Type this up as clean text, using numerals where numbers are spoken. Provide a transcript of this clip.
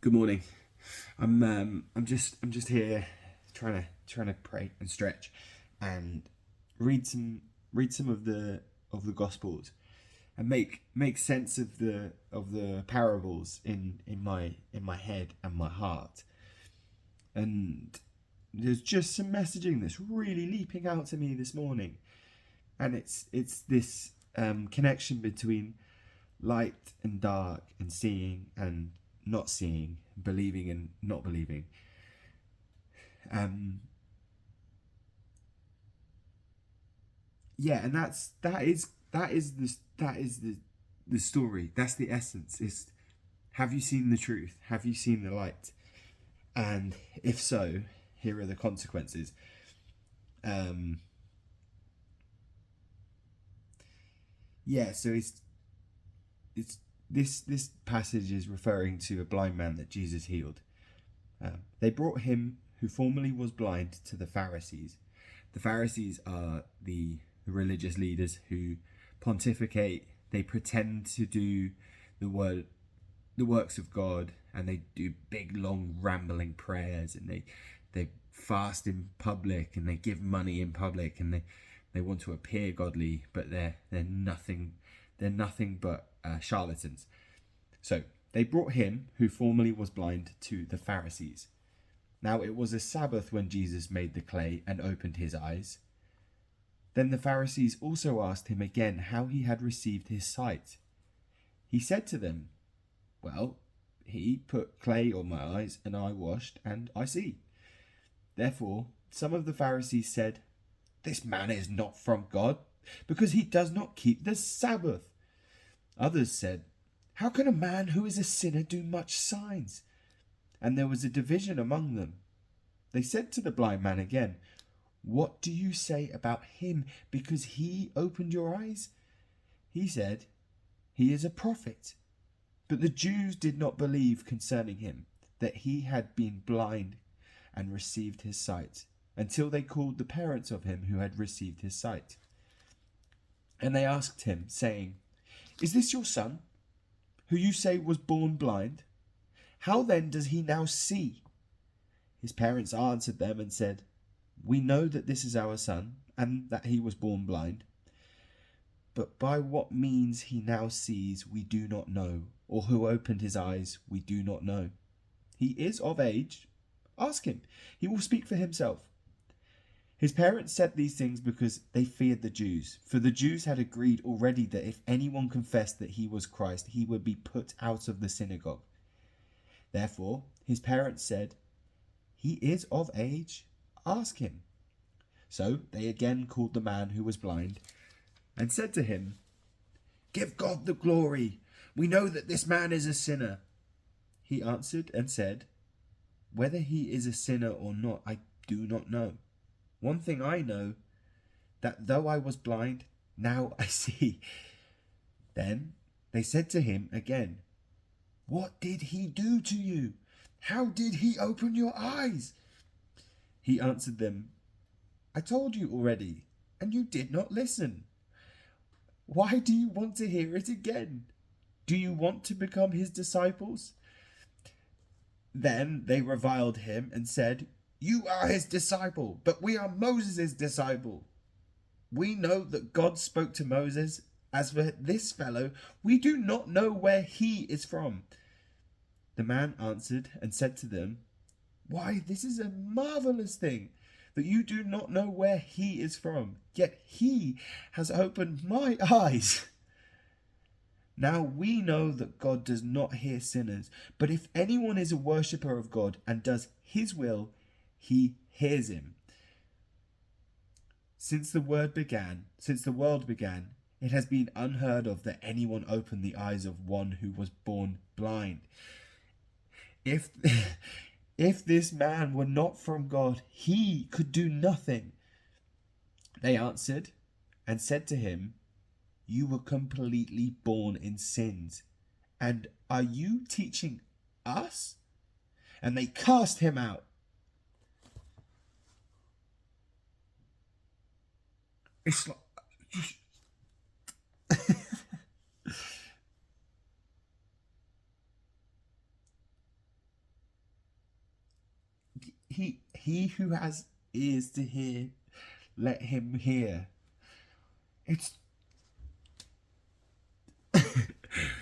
Good morning. I'm just here trying to pray and stretch and read some of the Gospels and make sense of the parables in my head and my heart. And there's just some messaging that's really leaping out to me this morning, and it's this connection between light and dark, and seeing and not seeing, believing and not believing. And that is the story. That's the essence. Is, have you seen the truth? Have you seen the light? And if so, here are the consequences. So it's this passage is referring to a blind man that Jesus healed. They brought him who formerly was blind to the Pharisees. The Pharisees are the religious leaders who pontificate. They pretend to do the works of God, and they do big, long, rambling prayers, and they fast in public, and they give money in public, and they want to appear godly, but they're nothing but charlatans. So they brought him who formerly was blind to the Pharisees. Now it was a Sabbath when Jesus made the clay and opened his eyes. Then the Pharisees also asked him again how he had received his sight. He said to them, "Well, he put clay on my eyes, and I washed, and I see." Therefore some of the Pharisees said, "This man is not from God, because he does not keep the Sabbath." Others said, "How can a man who is a sinner do much signs?" And there was a division among them. They said to the blind man again, "What do you say about him, because he opened your eyes?" He said, "He is a prophet." But the Jews did not believe concerning him that he had been blind and received his sight, until they called the parents of him who had received his sight. And they asked him, saying, "Is this your son, who you say was born blind? How then does he now see?" His parents answered them and said, "We know that this is our son, and that he was born blind. But by what means he now sees we do not know, or who opened his eyes we do not know. He is of age. Ask him. He will speak for himself." His parents said these things because they feared the Jews, for the Jews had agreed already that if anyone confessed that he was Christ, he would be put out of the synagogue. Therefore his parents said, "He is of age. Ask him." So they again called the man who was blind and said to him, "Give God the glory. We know that this man is a sinner." He answered and said, "Whether he is a sinner or not, I do not know. One thing I know, that though I was blind, now I see." Then they said to him again, "What did he do to you? How did he open your eyes?" He answered them, "I told you already, and you did not listen. Why do you want to hear it again? Do you want to become his disciples?" Then they reviled him and said, "You are his disciple, but we are Moses' disciple. We know that God spoke to Moses. As for this fellow, we do not know where he is from." The man answered and said to them, "Why, this is a marvelous thing, that you do not know where he is from, yet he has opened my eyes. Now we know that God does not hear sinners, but if anyone is a worshipper of God and does his will, he hears him. Since the world began, it has been unheard of that anyone opened the eyes of one who was born blind. If this man were not from God, he could do nothing." They answered and said to him, "You were completely born in sins, and are you teaching us?" And they cast him out. It's like, he who has ears to hear, let him hear. It's